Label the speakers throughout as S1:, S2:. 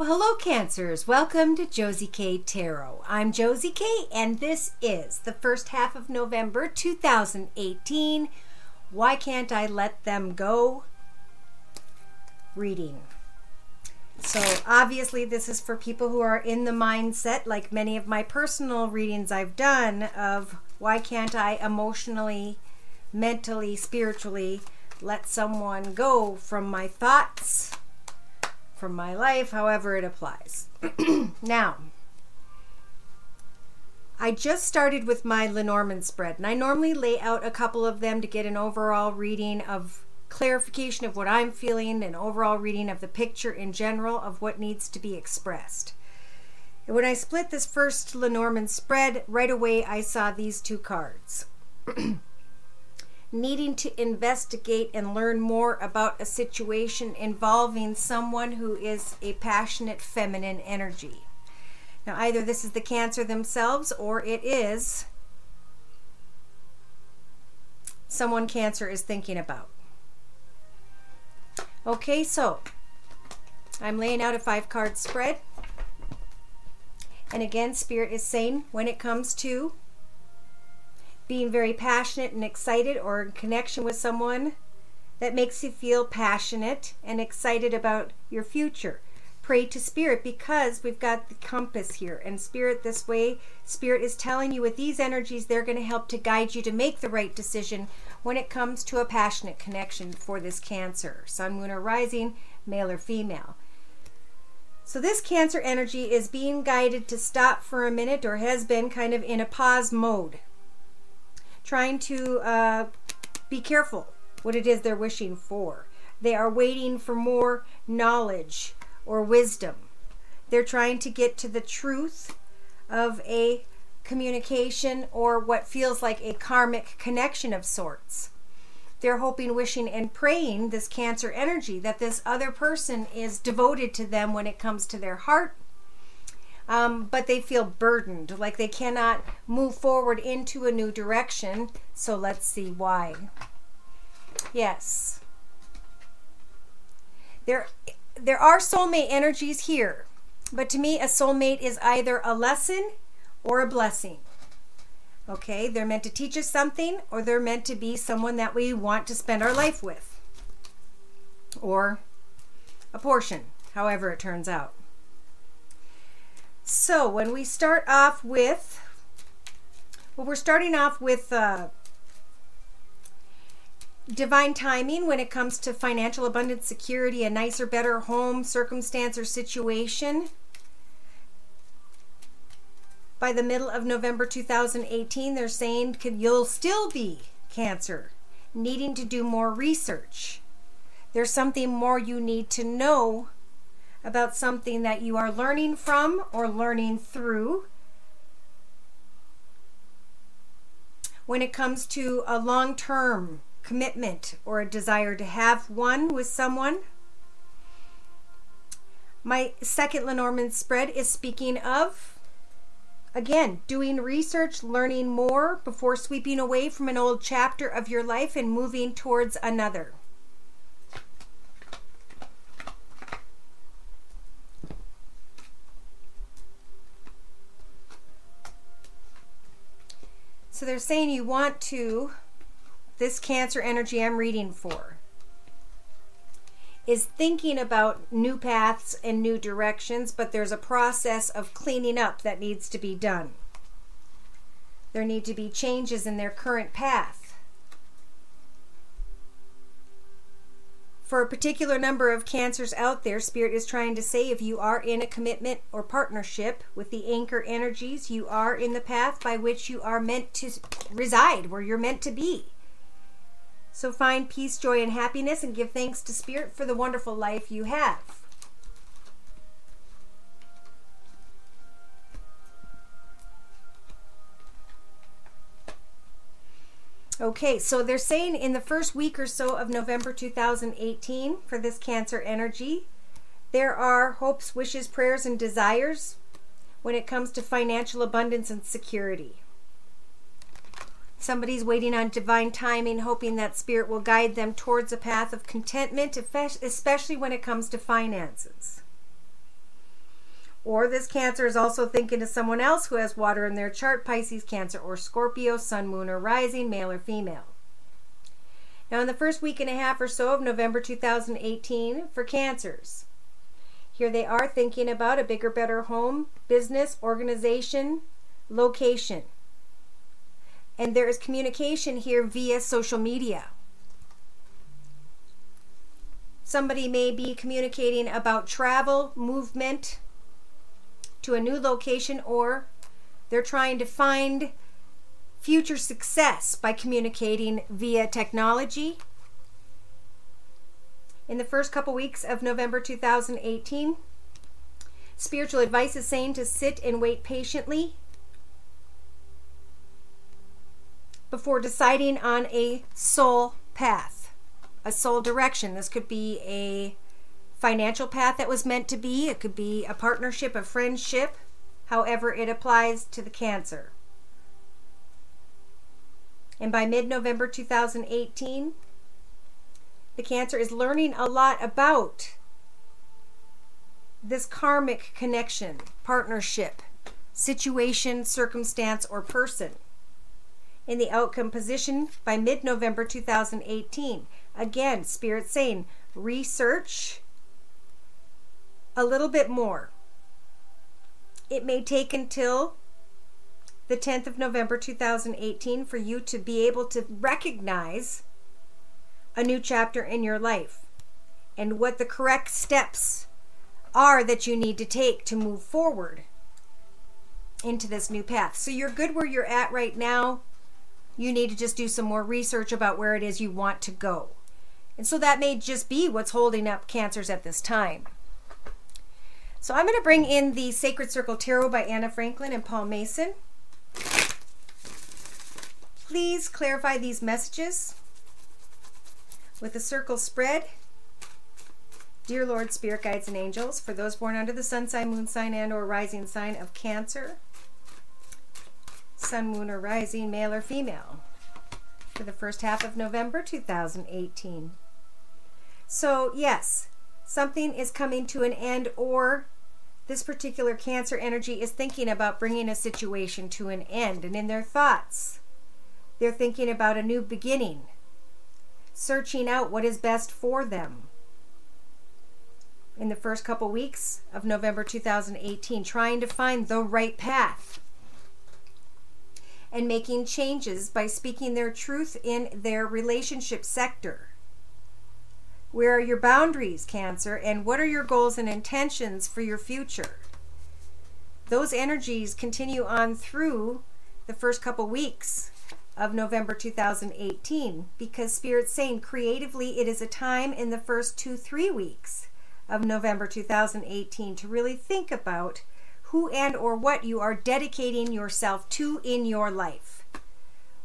S1: Well, hello Cancers. Welcome to Josie K Tarot. I'm Josie K and this is the first half of November 2018. Why can't I let them go? Reading. So obviously this is for people who are in the mindset, like many of my personal readings I've done, of why can't I emotionally, mentally, spiritually let someone go from my thoughts, from my life, however it applies. Now, I just started with my Lenormand spread, and I normally lay out a couple of them to get an overall reading of clarification of what I'm feeling, an overall reading of the picture in general of what needs to be expressed. And when I split this first Lenormand spread, right away I saw these two cards. Needing to investigate and learn more about a situation involving someone who is a passionate feminine energy. Now either this is the Cancer themselves or it is someone Cancer is thinking about. Okay, so I'm laying out a 5-card spread. And again, Spirit is saying when it comes to being very passionate and excited or in connection with someone that makes you feel passionate and excited about your future, pray to Spirit, because we've got the compass here, and Spirit this way, Spirit is telling you with these energies they're going to help to guide you to make the right decision when it comes to a passionate connection for this Cancer, Sun, Moon, or Rising, male or female. So this Cancer energy is being guided to stop for a minute, or has been kind of in a pause mode, trying to be careful what it is they're wishing for. They are waiting for more knowledge or wisdom. They're trying to get to the truth of a communication or what feels like a karmic connection of sorts. They're hoping, wishing, and praying, this Cancer energy, that this other person is devoted to them when it comes to their heart. But they feel burdened, like they cannot move forward into a new direction. So let's see why. Yes. There are soulmate energies here. But to me, a soulmate is either a lesson or a blessing. Okay, they're meant to teach us something, or they're meant to be someone that we want to spend our life with. Or a portion, however it turns out. So when we start off with, well, we're starting off with divine timing when it comes to financial abundance, security, a nicer, better home, circumstance, or situation. By the middle of November 2018, they're saying you'll still be, Cancer, needing to do more research. There's something more you need to know about something that you are learning from or learning through. When it comes to a long-term commitment or a desire to have one with someone. My second Lenormand spread is speaking of, again, doing research, learning more before sweeping away from an old chapter of your life and moving towards another. So they're saying you want to, this Cancer energy I'm reading for, is thinking about new paths and new directions, but there's a process of cleaning up that needs to be done. There need to be changes in their current path. For a particular number of Cancers out there, Spirit is trying to say if you are in a commitment or partnership with the anchor energies, you are in the path by which you are meant to reside, where you're meant to be. So find peace, joy, and happiness, and give thanks to Spirit for the wonderful life you have. Okay, so they're saying in the first week or so of November 2018 for this Cancer energy, there are hopes, wishes, prayers, and desires when it comes to financial abundance and security. Somebody's waiting on divine timing, hoping that Spirit will guide them towards a path of contentment, especially when it comes to finances. Or this Cancer is also thinking of someone else who has water in their chart, Pisces, Cancer, or Scorpio, Sun, Moon, or Rising, male or female. Now in the first week and a half or so of November 2018 for Cancers, here they are thinking about a bigger, better home, business, organization, location. And there is communication here via social media. Somebody may be communicating about travel, movement to a new location, or they're trying to find future success by communicating via technology. In the first couple weeks of November 2018, spiritual advice is saying to sit and wait patiently before deciding on a soul path, a soul direction. This could be a financial path that was meant to be. It could be a partnership, a friendship, however it applies to the Cancer. And by mid-November 2018, the Cancer is learning a lot about this karmic connection, partnership, situation, circumstance, or person. In the outcome position by mid-November 2018, again, Spirit saying, research a little bit more. It may take until the 10th of November 2018 for you to be able to recognize a new chapter in your life and what the correct steps are that you need to take to move forward into this new path. So you're good where you're at right now. You need to just do some more research about where it is you want to go. And so that may just be what's holding up Cancers at this time. So I'm going to bring in the Sacred Circle Tarot by Anna Franklin and Paul Mason. Please clarify these messages with the circle spread. Dear Lord, Spirit Guides and Angels, for those born under the sun sign, moon sign, and or rising sign of Cancer, Sun, Moon, or Rising, male or female, for the first half of November 2018. So yes, something is coming to an end, or this particular Cancer energy is thinking about bringing a situation to an end. And in their thoughts, they're thinking about a new beginning, searching out what is best for them. In the first couple weeks of November 2018, trying to find the right path and making changes by speaking their truth in their relationship sector. Where are your boundaries, Cancer, and what are your goals and intentions for your future? Those energies continue on through the first couple weeks of November 2018, because Spirit's saying creatively it is a time in the first 2-3 weeks of November 2018 to really think about who and or what you are dedicating yourself to in your life.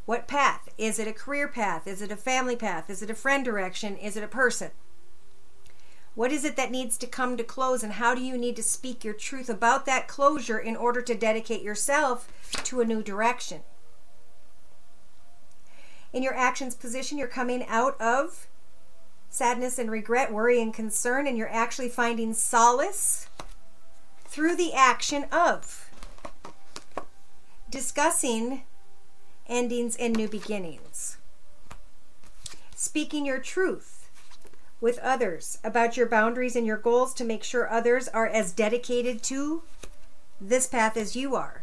S1: What path? Is it a career path? Is it a family path? Is it a friend direction? Is it a person? What is it that needs to come to close, and how do you need to speak your truth about that closure in order to dedicate yourself to a new direction? In your actions position, you're coming out of sadness and regret, worry and concern, and you're actually finding solace through the action of discussing endings and new beginnings. Speaking your truth with others about your boundaries and your goals to make sure others are as dedicated to this path as you are.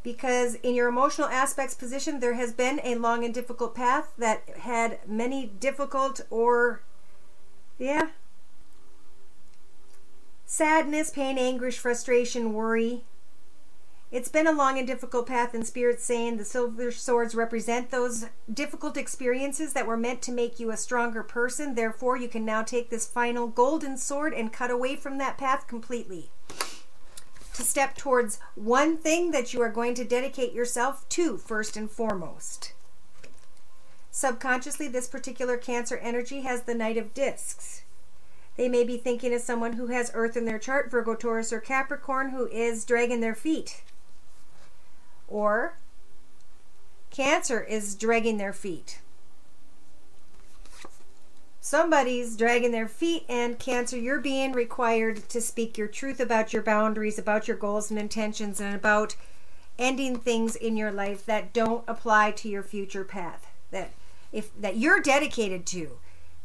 S1: Because in your emotional aspects position, there has been a long and difficult path that had many difficult sadness, pain, anguish, frustration, worry. It's been a long and difficult path, and Spirit's saying the silver swords represent those difficult experiences that were meant to make you a stronger person. Therefore, you can now take this final golden sword and cut away from that path completely, to step towards one thing that you are going to dedicate yourself to first and foremost. Subconsciously, this particular Cancer energy has the Knight of Discs. They may be thinking of someone who has Earth in their chart, Virgo, Taurus, or Capricorn, who is dragging their feet. Or Cancer is dragging their feet. somebody's dragging their feet, and Cancer, you're being required to speak your truth about your boundaries, about your goals and intentions, and about ending things in your life that don't apply to your future path, that you're dedicated to.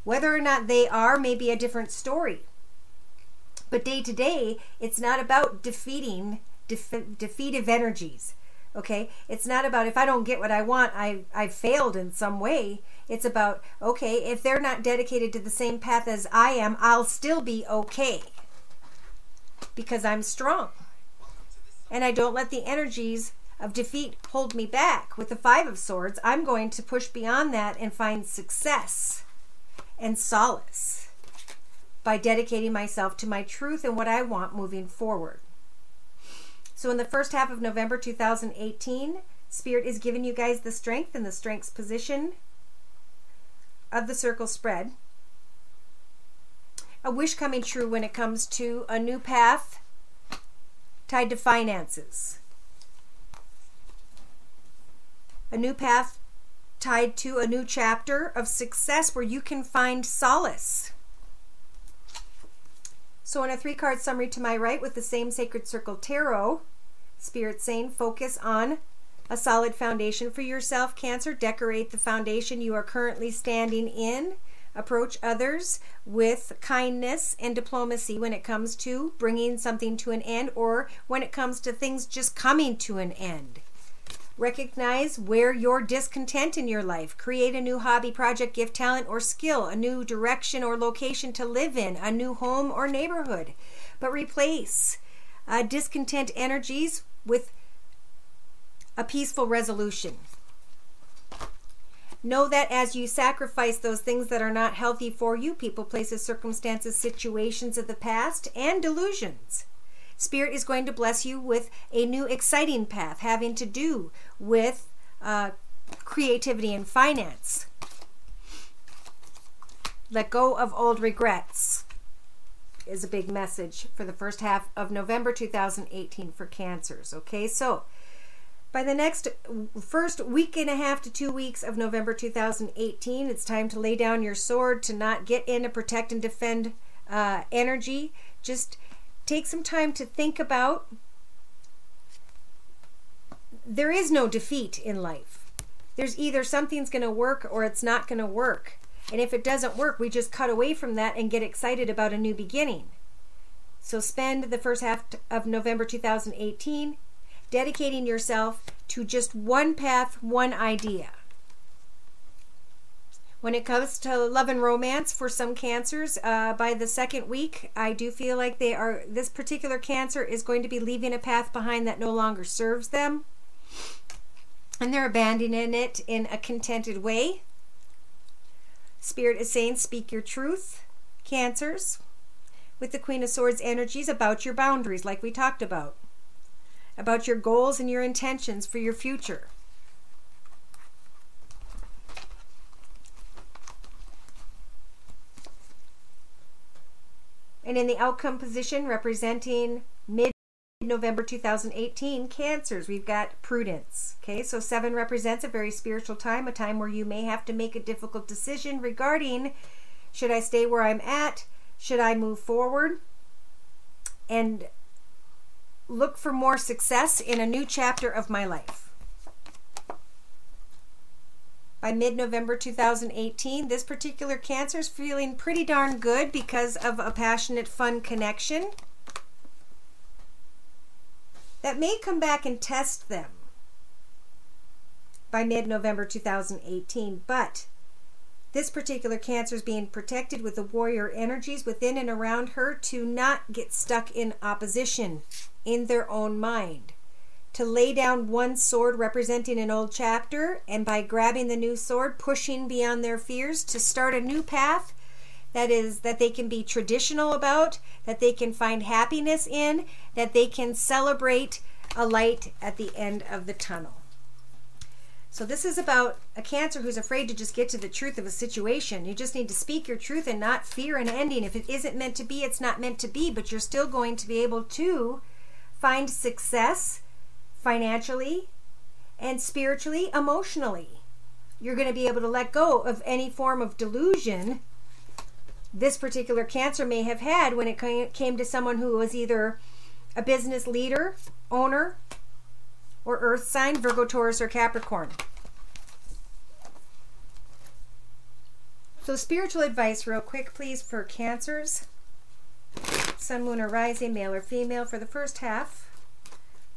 S1: Whether or not they are may be a different story. But day to day, it's not about defeative energies. Okay? It's not about, if I don't get what I want, I've failed in some way. It's about, okay, if they're not dedicated to the same path as I am, I'll still be okay. Because I'm strong. And I don't let the energies of defeat hold me back. With the Five of Swords, I'm going to push beyond that and find success and solace by dedicating myself to my truth and what I want moving forward. So in the first half of November 2018, Spirit is giving you guys the strength and the strengths position of the circle spread. A wish coming true when it comes to a new path tied to finances. A new path tied to a new chapter of success where you can find solace. So in a 3-card summary to my right with the same Sacred Circle Tarot, Spirit saying focus on a solid foundation for yourself, Cancer. Decorate the foundation you are currently standing in. Approach others with kindness and diplomacy when it comes to bringing something to an end, or when it comes to things just coming to an end. Recognize where you're discontent in your life. Create a new hobby, project, gift, talent, or skill, a new direction or location to live in, a new home or neighborhood. But replace discontent energies with a peaceful resolution. Know that as you sacrifice those things that are not healthy for you, people, places, circumstances, situations of the past, and delusions, Spirit is going to bless you with a new exciting path having to do with creativity and finance. Let go of old regrets is a big message for the first half of November 2018 for Cancers. Okay, so by the next first week and a half to 2 weeks of November 2018, it's time to lay down your sword, to not get in a protect and defend energy. Just take some time to think about, there is no defeat in life. There's either something's going to work or it's not going to work. And if it doesn't work, we just cut away from that and get excited about a new beginning. So spend the first half of November 2018 dedicating yourself to just one path, one idea. When it comes to love and romance for some Cancers, by the second week, I do feel like this particular Cancer is going to be leaving a path behind that no longer serves them. And they're abandoning it in a contented way. Spirit is saying, speak your truth, Cancers, with the Queen of Swords energies about your boundaries, like we talked about your goals and your intentions for your future. And in the outcome position representing mid-November 2018, Cancers, we've got prudence. Okay, so 7 represents a very spiritual time, a time where you may have to make a difficult decision regarding, should I stay where I'm at? Should I move forward and look for more success in a new chapter of my life? By mid-November 2018, this particular Cancer is feeling pretty darn good because of a passionate, fun connection that may come back and test them by mid-November 2018. But this particular Cancer is being protected with the warrior energies within and around her to not get stuck in opposition in their own mind. To lay down one sword representing an old chapter, and by grabbing the new sword, pushing beyond their fears to start a new path that they can be traditional about, that they can find happiness in, that they can celebrate a light at the end of the tunnel. So this is about a Cancer who's afraid to just get to the truth of a situation. You just need to speak your truth and not fear an ending. If it isn't meant to be, it's not meant to be, but you're still going to be able to find success financially and spiritually, emotionally. You're going to be able to let go of any form of delusion this particular Cancer may have had when it came to someone who was either a business leader, owner, or earth sign, Virgo, Taurus, or Capricorn. So spiritual advice real quick, please, for Cancers. Sun, Moon, or Rising, male or female, for the first half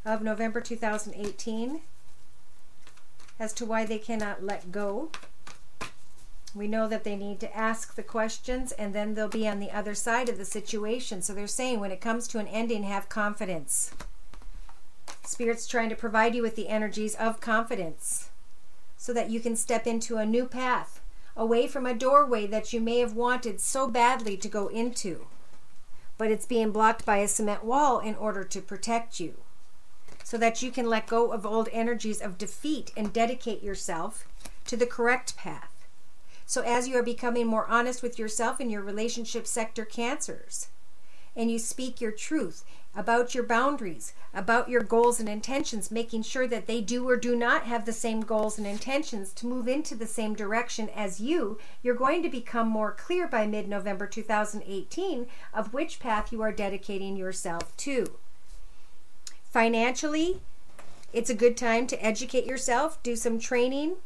S1: of November 2018 as to why they cannot let go. We know that they need to ask the questions, and then they'll be on the other side of the situation. So they're saying when it comes to an ending, have confidence. Spirit's trying to provide you with the energies of confidence so that you can step into a new path, away from a doorway that you may have wanted so badly to go into, but it's being blocked by a cement wall in order to protect you, so that you can let go of old energies of defeat and dedicate yourself to the correct path. So as you are becoming more honest with yourself in your relationship sector, Cancers, and you speak your truth about your boundaries, about your goals and intentions, making sure that they do or do not have the same goals and intentions to move into the same direction as you, you're going to become more clear by mid-November 2018 of which path you are dedicating yourself to. Financially, it's a good time to educate yourself, do some training,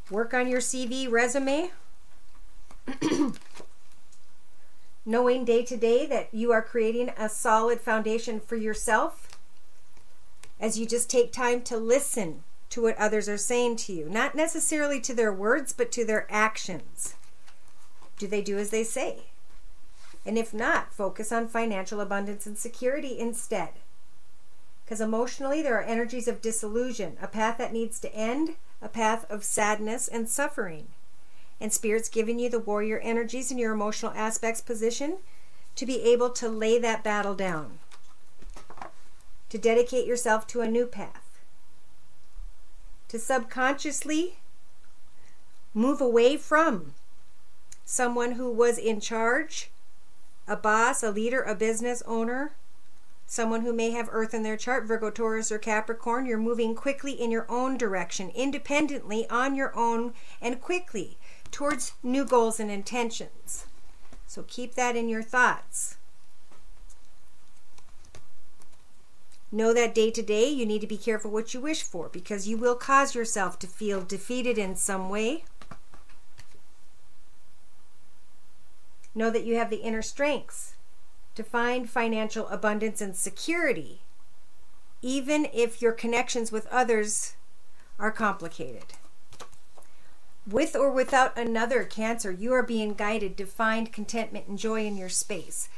S1: work on your CV, resume, knowing day to day that you are creating a solid foundation for yourself as you just take time to listen to what others are saying to you. Not necessarily to their words, but to their actions. Do they do as they say? And if not, focus on financial abundance and security instead. Because emotionally, there are energies of disillusion, a path that needs to end, a path of sadness and suffering. And Spirit's giving you the warrior energies in your emotional aspects position to be able to lay that battle down, to dedicate yourself to a new path, to subconsciously move away from someone who was in charge, a boss, a leader, a business owner, someone who may have Earth in their chart, Virgo, Taurus, or Capricorn. You're moving quickly in your own direction, independently, on your own, and quickly towards new goals and intentions. So keep that in your thoughts. Know that day to day you need to be careful what you wish for, because you will cause yourself to feel defeated in some way. Know that you have the inner strengths to find financial abundance and security, even if your connections with others are complicated. With or without another, Cancer, you are being guided to find contentment and joy in your space.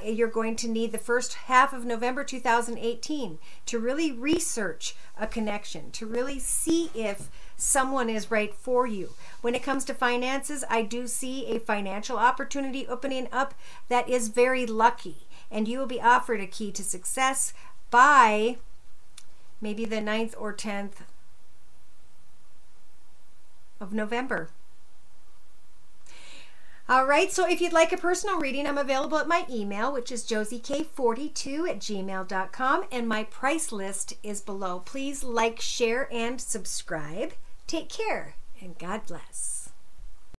S1: You're going to need the first half of November 2018 to really research a connection, to really see if someone is right for you. When it comes to finances, I do see a financial opportunity opening up that is very lucky, and you will be offered a key to success by maybe the 9th or 10th of November. All right, so if you'd like a personal reading, I'm available at my email, which is josiek42@gmail.com, and my price list is below. Please like, share, and subscribe. Take care, and God bless.